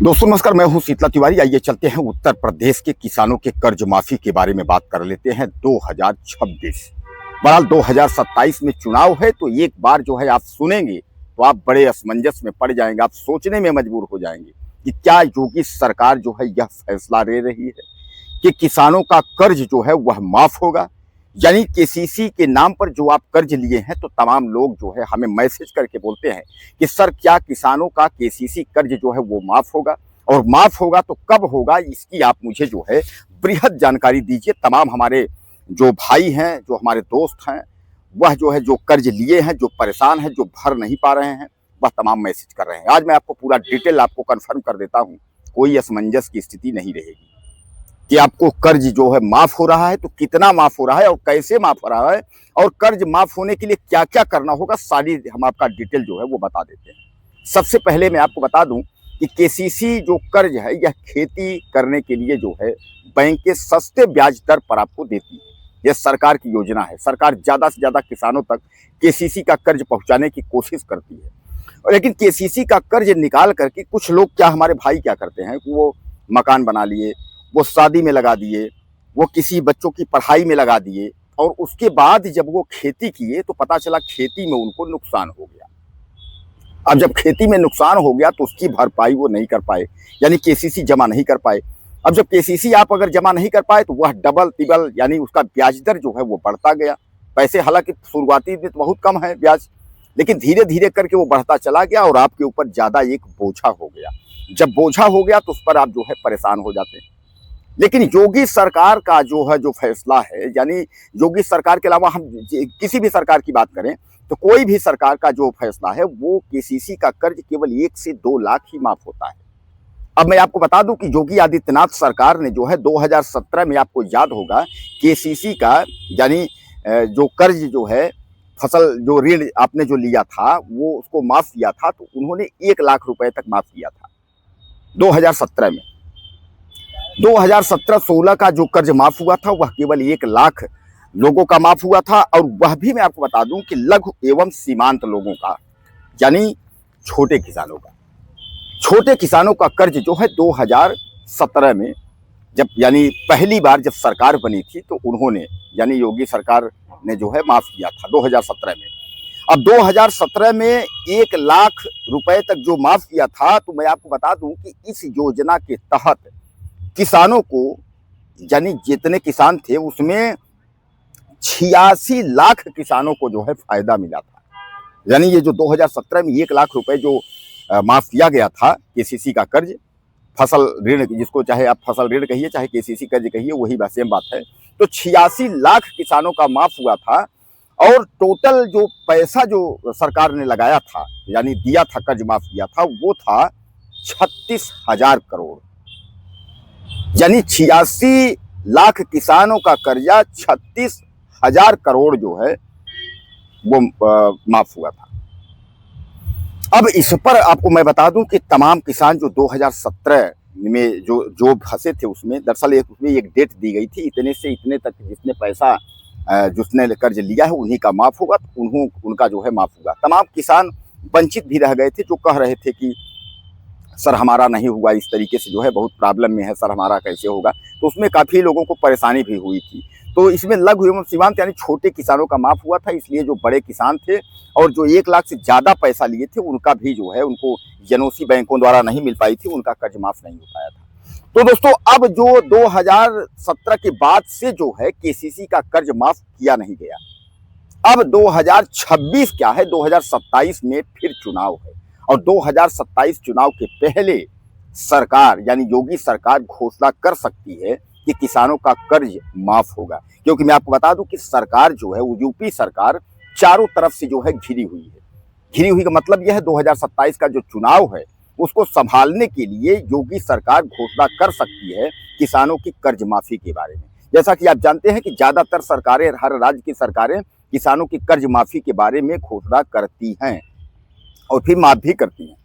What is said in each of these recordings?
दोस्तों नमस्कार, मैं हूं शीतला तिवारी। आइए चलते हैं उत्तर प्रदेश के किसानों के कर्ज माफी के बारे में बात कर लेते हैं। 2026 बहरहाल 2027 में चुनाव है, तो एक बार जो है आप सुनेंगे तो आप बड़े असमंजस में पड़ जाएंगे। आप सोचने में मजबूर हो जाएंगे कि क्या योगी सरकार जो है यह फैसला ले रही है कि किसानों का कर्ज जो है वह माफ होगा। यानी केसीसी के नाम पर जो आप कर्ज लिए हैं, तो तमाम लोग जो है हमें मैसेज करके बोलते हैं कि सर क्या किसानों का केसीसी कर्ज जो है वो माफ होगा, और माफ होगा तो कब होगा, इसकी आप मुझे जो है बृहद जानकारी दीजिए। तमाम हमारे जो भाई हैं, जो हमारे दोस्त हैं, वह जो है जो कर्ज लिए हैं, जो परेशान हैं, जो भर नहीं पा रहे हैं, वह तमाम मैसेज कर रहे हैं। आज मैं आपको पूरा डिटेल आपको कन्फर्म कर देता हूँ। कोई असमंजस की स्थिति नहीं रहेगी कि आपको कर्ज जो है माफ हो रहा है तो कितना माफ हो रहा है और कैसे माफ हो रहा है, और कर्ज माफ होने के लिए क्या क्या करना होगा, सारी हम आपका डिटेल जो है वो बता देते हैं। सबसे पहले मैं आपको बता दूं कि केसीसी जो कर्ज है यह खेती करने के लिए जो है बैंक के सस्ते ब्याज दर पर आपको देती है। यह सरकार की योजना है। सरकार ज्यादा से ज्यादा किसानों तक केसीसी का कर्ज पहुंचाने की कोशिश करती है। और लेकिन केसीसी का कर्ज निकाल करके कुछ लोग, क्या हमारे भाई क्या करते हैं कि वो मकान बना लिए, वो शादी में लगा दिए, वो किसी बच्चों की पढ़ाई में लगा दिए, और उसके बाद जब वो खेती किए तो पता चला खेती में उनको नुकसान हो गया। अब जब खेती में नुकसान हो गया तो उसकी भरपाई वो नहीं कर पाए, यानी केसीसी जमा नहीं कर पाए। अब जब केसीसी आप अगर जमा नहीं कर पाए तो वह डबल तिबल यानी उसका ब्याज दर जो है वो बढ़ता गया। पैसे हालांकि शुरुआती में तो बहुत कम है ब्याज, लेकिन धीरे धीरे करके वो बढ़ता चला गया और आपके ऊपर ज्यादा एक बोझा हो गया। जब बोझा हो गया तो उस पर आप जो है परेशान हो जाते हैं। लेकिन योगी सरकार का जो है जो फैसला है, यानी योगी सरकार के अलावा हम किसी भी सरकार की बात करें तो कोई भी सरकार का जो फैसला है वो केसीसी का कर्ज केवल 1 से 2 लाख ही माफ होता है। अब मैं आपको बता दूं कि योगी आदित्यनाथ सरकार ने जो है 2017 में, आपको याद होगा, केसीसी का यानी जो कर्ज जो है, फसल जो ऋण आपने जो लिया था वो उसको माफ किया था, तो उन्होंने 1 लाख रुपए तक माफ किया था 2017 में। 2017-16 का जो कर्ज माफ हुआ था वह केवल 1 लाख लोगों का माफ हुआ था, और वह भी मैं आपको बता दूं कि लघु एवं सीमांत लोगों का, यानी छोटे किसानों का। छोटे किसानों का कर्ज जो है 2017 में, जब यानी पहली बार जब सरकार बनी थी तो उन्होंने, यानी योगी सरकार ने जो है माफ किया था 2017 में। अब 2017 में 1 लाख रुपए तक जो माफ किया था, तो मैं आपको बता दूं कि इस योजना के तहत किसानों को, यानी जितने किसान थे उसमें 86 लाख किसानों को जो है फायदा मिला था। यानी ये जो 2017 में 1 लाख रुपए जो माफ किया गया था केसीसी का कर्ज, फसल ऋण, जिसको चाहे आप फसल ऋण कहिए चाहे केसीसी कर्ज कहिए, वही सेम बात है। तो 86 लाख किसानों का माफ हुआ था, और टोटल जो पैसा जो सरकार ने लगाया था, यानी दिया था, कर्ज माफ किया था, वो था 36,000 करोड़। यानी 86 लाख किसानों का कर्जा 36,000 करोड़ जो है वो माफ हुआ था। अब इस पर आपको मैं बता दूं कि तमाम किसान जो 2017 में जो फंसे थे उसमें, दरअसल उसमें एक डेट दी गई थी, इतने से इतने तक जिसने पैसा जिसने कर्ज लिया है उन्हीं का माफ होगा, तो उनका जो है माफ होगा। तमाम किसान वंचित भी रह गए थे, जो कह रहे थे कि सर हमारा नहीं हुआ, इस तरीके से जो है बहुत प्रॉब्लम में है, सर हमारा कैसे होगा। तो उसमें काफ़ी लोगों को परेशानी भी हुई थी। तो इसमें लघु एवं सीमांत यानी छोटे किसानों का माफ हुआ था, इसलिए जो बड़े किसान थे और जो 1 लाख से ज़्यादा पैसा लिए थे उनका भी जो है, उनको एनओसी बैंकों द्वारा नहीं मिल पाई थी, उनका कर्ज माफ नहीं हो पाया था। तो दोस्तों अब जो 2017 के बाद से जो है केसीसी का कर्ज माफ किया नहीं गया। अब 2026 क्या है, 2027 में फिर चुनाव है, और 2027 चुनाव के पहले सरकार यानी योगी सरकार घोषणा कर सकती है कि किसानों का कर्ज माफ होगा। क्योंकि मैं आपको बता दूं कि सरकार जो है वो यूपी सरकार चारों तरफ से जो है घिरी हुई है। घिरी हुई का मतलब यह है 2027 का जो चुनाव है उसको संभालने के लिए योगी सरकार घोषणा कर सकती है किसानों की कर्ज माफी के बारे में। जैसा कि आप जानते हैं कि ज्यादातर सरकारें, हर राज्य की सरकारें किसानों की कर्ज माफी के बारे में घोषणा करती हैं और फिर माफ भी करती हैं।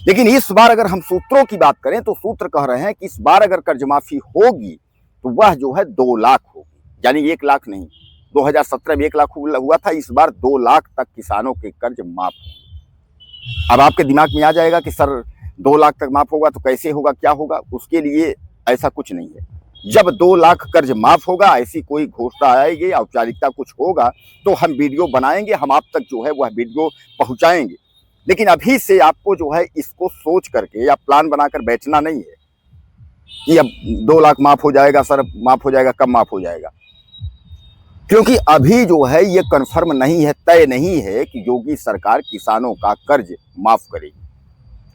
लेकिन इस बार अगर हम सूत्रों की बात करें तो सूत्र कह रहे हैं कि इस बार अगर कर्ज माफी होगी तो वह जो है 2 लाख होगी, यानी 1 लाख नहीं। 2017 में 1 लाख हुआ था, इस बार 2 लाख तक किसानों के कर्ज माफ होंगे। अब आपके दिमाग में आ जाएगा कि सर 2 लाख तक माफ होगा तो कैसे होगा, क्या होगा, उसके लिए ऐसा कुछ नहीं है। जब 2 लाख कर्ज माफ होगा, ऐसी कोई घोषणा आएगी, औपचारिकता कुछ होगा, तो हम वीडियो बनाएंगे, हम आप तक जो है वह वीडियो पहुंचाएंगे। लेकिन अभी से आपको जो है इसको सोच करके या प्लान बनाकर बैठना नहीं है कि अब 2 लाख माफ हो जाएगा सर, माफ हो जाएगा, कब माफ हो जाएगा। क्योंकि अभी जो है ये कन्फर्म नहीं है, तय नहीं है कि योगी सरकार किसानों का कर्ज माफ करेगी।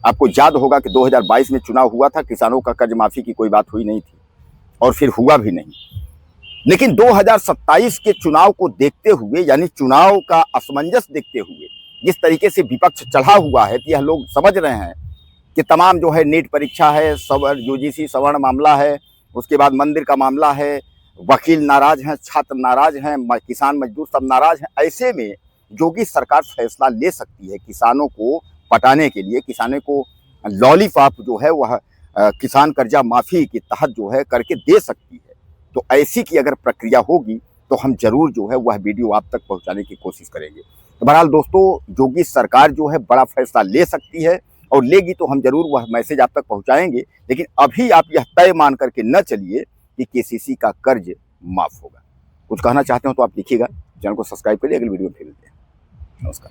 आपको याद होगा कि 2022 में चुनाव हुआ था, किसानों का कर्ज माफी की कोई बात हुई नहीं थी और फिर हुआ भी नहीं। लेकिन 2027 के चुनाव को देखते हुए, यानी चुनाव का असमंजस देखते हुए, जिस तरीके से विपक्ष चढ़ा हुआ है, तो यह लोग समझ रहे हैं कि तमाम जो है नीट परीक्षा है, यूजीसी सवर्ण मामला है, उसके बाद मंदिर का मामला है, वकील नाराज हैं, छात्र नाराज हैं, किसान मजदूर सब नाराज हैं। ऐसे में योगी सरकार फैसला ले सकती है किसानों को पटाने के लिए, किसानों को लॉलीपॉप जो है वह किसान कर्जा माफी के तहत जो है करके दे सकती है। तो ऐसी की अगर प्रक्रिया होगी तो हम जरूर जो है वह वीडियो आप तक पहुंचाने की कोशिश करेंगे। तो बहरहाल दोस्तों, योगी सरकार जो है बड़ा फैसला ले सकती है और लेगी तो हम जरूर वह मैसेज आप तक पहुंचाएंगे। लेकिन अभी आप यह तय मान करके न चलिए कि केसीसी का कर्ज माफ होगा। कुछ कहना चाहते हो तो आप लिखिएगा। चैनल को सब्सक्राइब करिए, अगली वीडियो में फिर मिलते हैं। नमस्कार।